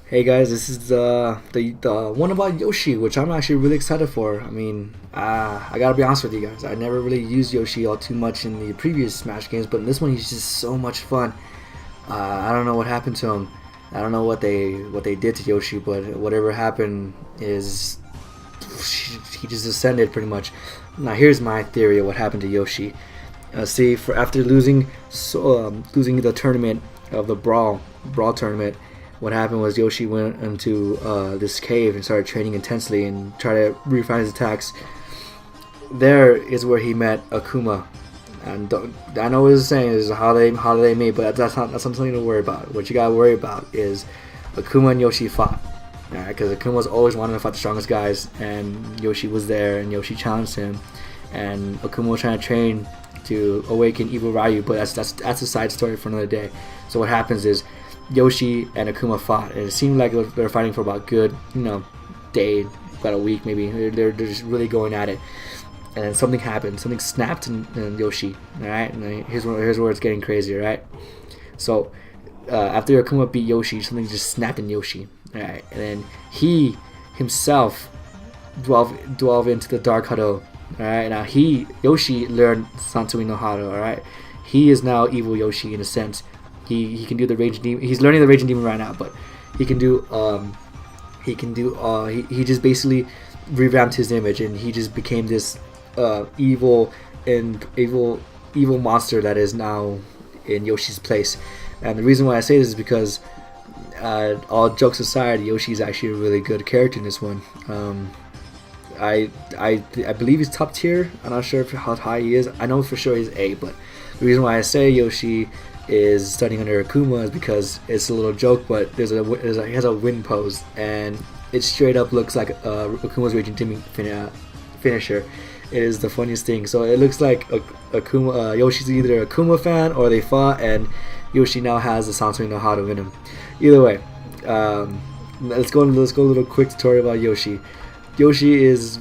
Hey guys, this is the one about Yoshi, which I'm actually really excited for. I mean, I gotta be honest with you guys. I never really used Yoshi all too much in the previous Smash games, but in this one he's just so much fun. I don't know what happened to him. I don't know what they did to Yoshi, but whatever happened is he just ascended pretty much. Now here's my theory of what happened to Yoshi. See, for after losing the tournament of the brawl tournament, what happened was Yoshi went into this cave and started training intensely and tried to refine his attacks. There is where he met Akuma, and I know what it's saying is how they meet, but that's something to worry about. What you gotta worry about is Akuma and Yoshi fought, because Akuma's always wanted to fight the strongest guys, and Yoshi was there, and Yoshi challenged him, and Akuma was trying to train to awaken evil Ryu, but that's a side story for another day. So what happens is Yoshi and Akuma fought, and it seemed like they were fighting for about good, day, about a week maybe. They're just really going at it, and then something happened. Something snapped in Yoshi. All right, and here's where it's getting crazy. All right, so after Akuma beat Yoshi, something just snapped in Yoshi. All right, and then he himself dwelled into the Dark Huddle. Alright, now Yoshi learned Satsui no Hado, alright? He is now evil Yoshi in a sense. He can do the Raging Demon. He's learning the Raging Demon right now, but he just basically revamped his image, and he just became this evil monster that is now in Yoshi's place. And the reason why I say this is because all jokes aside, Yoshi's actually a really good character in this one. I believe he's top tier. I'm not sure how high he is. I know for sure he's A, but the reason why I say Yoshi is studying under Akuma is because it's a little joke, but he has a wind pose, and it straight up looks like Akuma's Raging Demon finisher. It is the funniest thing. So it looks like Yoshi's either a Akuma fan or they fought, and Yoshi now has the Satsui no Hado in him. Either way, let's go a little quick tutorial about Yoshi. Yoshi is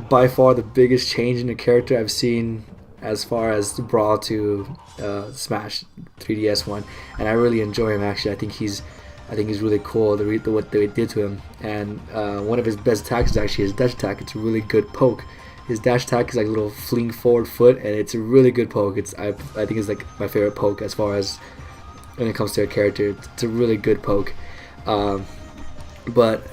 by far the biggest change in the character I've seen as far as the Brawl to Smash 3DS one, and I really enjoy him. Actually, I think he's really cool. What they did to him, and one of his best attacks is actually his dash attack. It's a really good poke. His dash attack is like a little fling forward foot, and it's a really good poke. I think it's like my favorite poke as far as when it comes to a character. It's a really good poke. But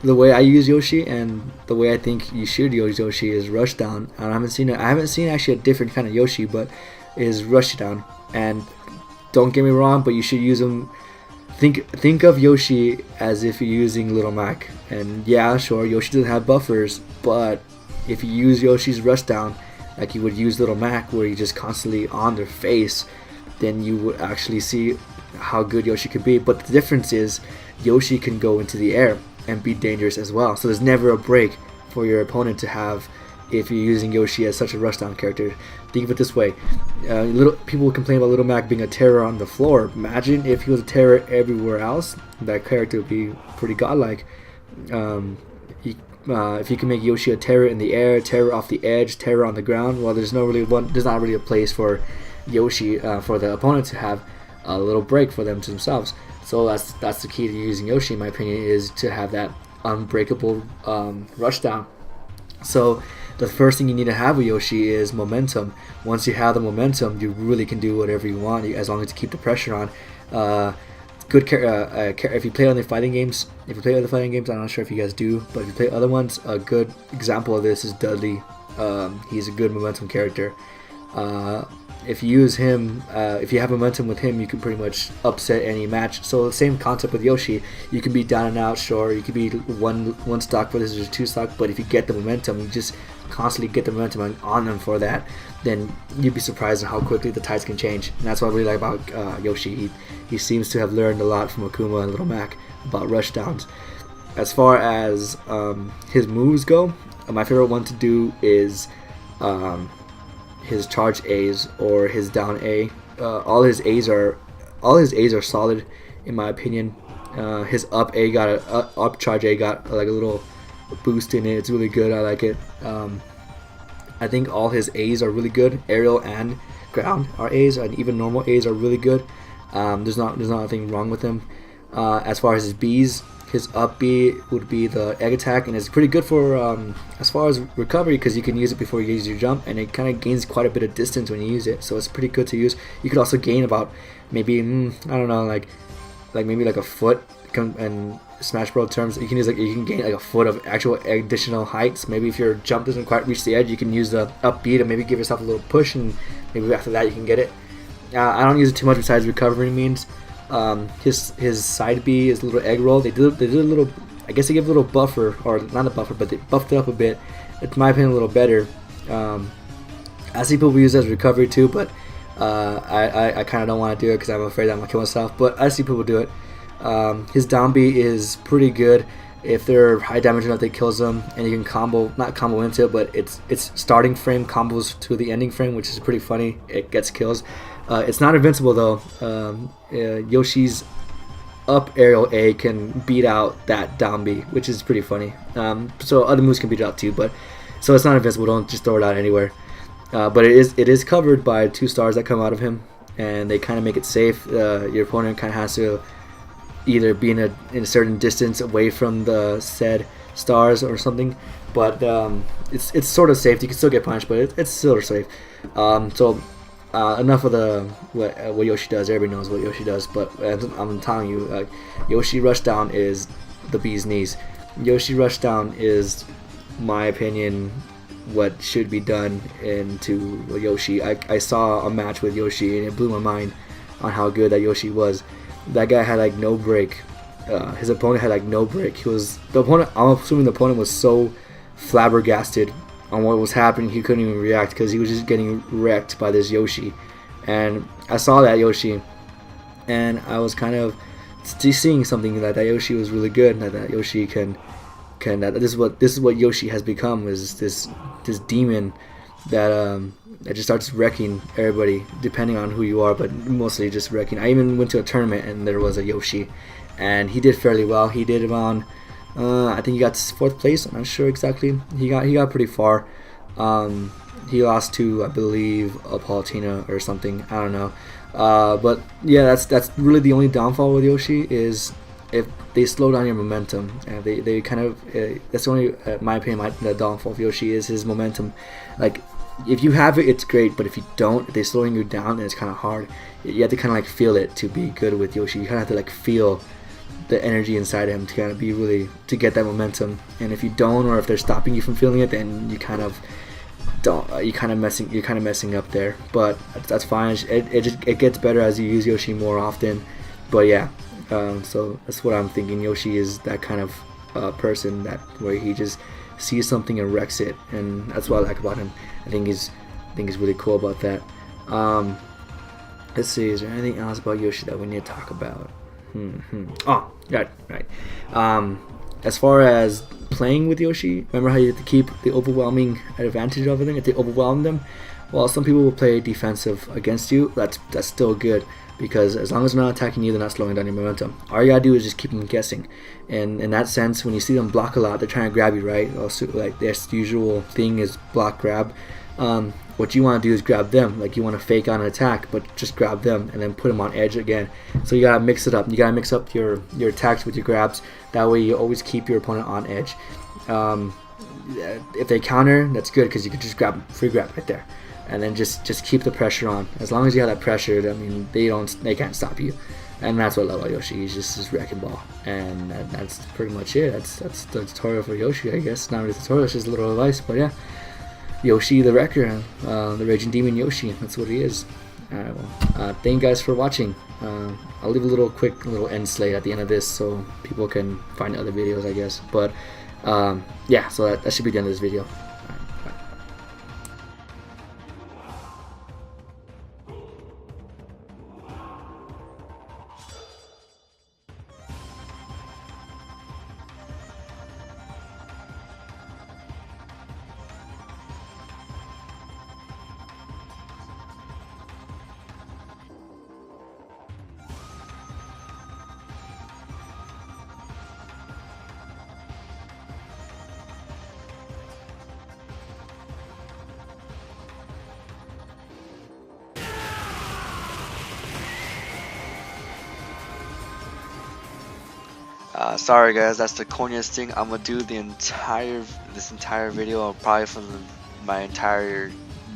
the way I use Yoshi and the way I think you should use Yoshi is rush down. I haven't seen actually a different kind of Yoshi, but is rush down. And don't get me wrong, but you should use him. Think of Yoshi as if you're using Little Mac. And yeah, sure, Yoshi doesn't have buffers, but if you use Yoshi's rush down like you would use Little Mac, where you're just constantly on their face, then you would actually see how good Yoshi could be. But the difference is Yoshi can go into the air and be dangerous as well. So there's never a break for your opponent to have if you're using Yoshi as such a rushdown character. Think of it this way: people complain about Little Mac being a terror on the floor. Imagine if he was a terror everywhere else. That character would be pretty godlike. If you can make Yoshi a terror in the air, terror off the edge, terror on the ground, well, there's not really a place for Yoshi for the opponent to have a little break for themselves. So that's the key to using Yoshi, in my opinion, is to have that unbreakable rush down. So the first thing you need to have with Yoshi is momentum. Once you have the momentum, you really can do whatever you want, as long as you keep the pressure on. If you play other fighting games, I'm not sure if you guys do, but if you play other ones, a good example of this is Dudley. He's a good momentum character. If you use him, if you have momentum with him, you can pretty much upset any match. So the same concept with Yoshi. You can be down and out, sure. You could be one stock versus two stock, but if you get the momentum, you just constantly get the momentum on them for that, then you'd be surprised at how quickly the tides can change. And that's what I really like about Yoshi. He seems to have learned a lot from Akuma and Little Mac about rush downs. As far as his moves go, my favorite one to do is his charge A's or his down A. All his A's are solid, in my opinion. His up charge A got like a little boost in it. It's really good. I like it. I think all his A's are really good. Aerial and ground are A's, and even normal A's are really good. There's nothing wrong with him. As far as his B's, his up B would be the egg attack, and it's pretty good for as far as recovery because you can use it before you use your jump, and it kind of gains quite a bit of distance when you use it. So it's pretty good to use. You could also gain about maybe I don't know, like maybe like a foot. And Smash Bros terms, you can use you can gain like a foot of actual additional heights. Maybe if your jump doesn't quite reach the edge, you can use the up B to maybe give yourself a little push, and maybe after that you can get it. I don't use it too much besides recovery means. His side B is a little egg roll. They did a little. I guess they give a little buffer, or not a buffer, but they buffed it up a bit. It's in my opinion a little better. I see people use it as recovery too, but I kind of don't want to do it because I'm afraid I'm gonna kill myself. But I see people do it. His down B is pretty good. If they're high damage enough, they kills them, and you can not combo into it, but it's starting frame combos to the ending frame, which is pretty funny. It gets kills. It's not invincible though. Yoshi's up aerial A can beat out that down B, which is pretty funny. So other moves can beat it out too, but so it's not invincible. Don't just throw it out anywhere. But it is covered by 2 stars that come out of him, and they kind of make it safe. Your opponent kind of has to either be in a certain distance away from the said stars or something, but it's sort of safe. You can still get punished, but it's still safe. Enough of what Yoshi does. Everybody knows what Yoshi does, but I'm telling you, Yoshi Rushdown is the bee's knees. Yoshi Rushdown is, my opinion, what should be done into Yoshi. I saw a match with Yoshi and it blew my mind on how good that Yoshi was. That guy had like no break. His opponent had like no break. I'm assuming the opponent was so flabbergasted on what was happening he couldn't even react because he was just getting wrecked by this Yoshi. And I saw that Yoshi, and I was kind of seeing something that Yoshi was really good. That Yoshi can this is what Yoshi has become, is this demon that just starts wrecking everybody depending on who you are, but mostly just wrecking. I even went to a tournament and there was a Yoshi, and he did fairly well. He did around I think he got 4th place. I'm not sure exactly. He got pretty far. He lost to, I believe, a Palutena or something. I don't know. But yeah, that's really the only downfall with Yoshi, is if they slow down your momentum. And they kind of that's the only, my opinion, the downfall of Yoshi is his momentum. Like, if you have it, it's great, but if you don't, if they're slowing you down, then it's kind of hard. You have to kind of like feel it to be good with Yoshi. You kind of have to like feel the energy inside him to kind of be really, to get that momentum. And if you don't, or if they're stopping you from feeling it, then you kind of don't. You're kind of messing up there. But that's fine. It gets better as you use Yoshi more often. But yeah, so that's what I'm thinking. Yoshi is that kind of person that where he just sees something and wrecks it, and that's what I like about him. I think he's really cool about that. Let's see, is there anything else about Yoshi that we need to talk about? Oh, right. As far as playing with Yoshi, remember how you have to keep the overwhelming advantage of them if they overwhelm them? Well, some people will play defensive against you. That's still good, because as long as they're not attacking you, they're not slowing down your momentum. All you gotta do is just keep them guessing. And in that sense, when you see them block a lot, they're trying to grab you, right? Also, like, their usual thing is block, grab. What you want to do is grab them. Like, you want to fake on an attack, but just grab them and then put them on edge again. So you gotta mix it up. You gotta mix up your attacks with your grabs. That way you always keep your opponent on edge. If they counter, that's good, because you can just free grab right there, and then just keep the pressure on. As long as you have that pressure, I mean, they can't stop you. And that's what I love about Yoshi. He's just this wrecking ball, and that's pretty much it. That's the tutorial for Yoshi, I guess. Not really a tutorial, it's just a little advice, but yeah. Yoshi the Wrecker, the Raging Demon Yoshi. That's what he is. Alright, well, thank you guys for watching. I'll leave a quick little end slate at the end of this so people can find other videos, I guess. But yeah, so that should be the end of this video. Sorry guys, that's the corniest thing. I'm gonna do this entire video, probably for my entire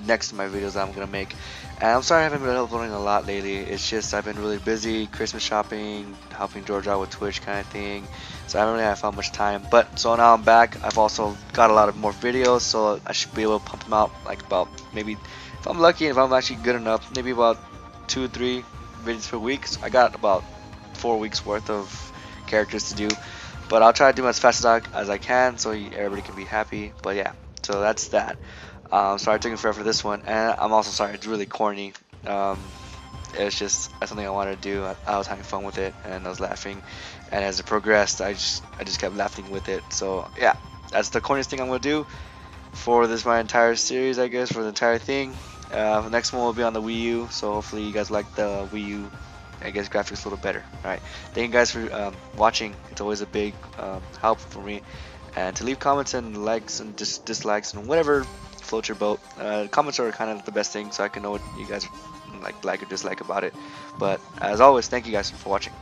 next to my videos that I'm gonna make. And I'm sorry I haven't been uploading a lot lately. It's just I've been really busy, Christmas shopping, helping George out with Twitch kind of thing. So I haven't really found much time. But so now I'm back. I've also got a lot of more videos, so I should be able to pump them out like about maybe, if I'm lucky, if I'm actually good enough, maybe about 2-3 videos per week. So I got about 4 weeks worth of characters to do, but I'll try to do them as fast as I can so everybody can be happy. But yeah, so that's that. Sorry it took me forever for this one, and I'm also sorry it's really corny. It's just that's something I wanted to do. I was having fun with it and I was laughing, and as it progressed I just kept laughing with it. So yeah, that's the corniest thing I'm gonna do for my entire series, I guess, for the entire thing. The next one will be on the Wii U, so hopefully you guys like the Wii U, I guess, graphics a little better. Alright, thank you guys for watching. It's always a big help for me. And to leave comments and likes and dislikes and whatever floats your boat. Comments are kind of the best thing, so I can know what you guys like or dislike about it. But as always, thank you guys for watching.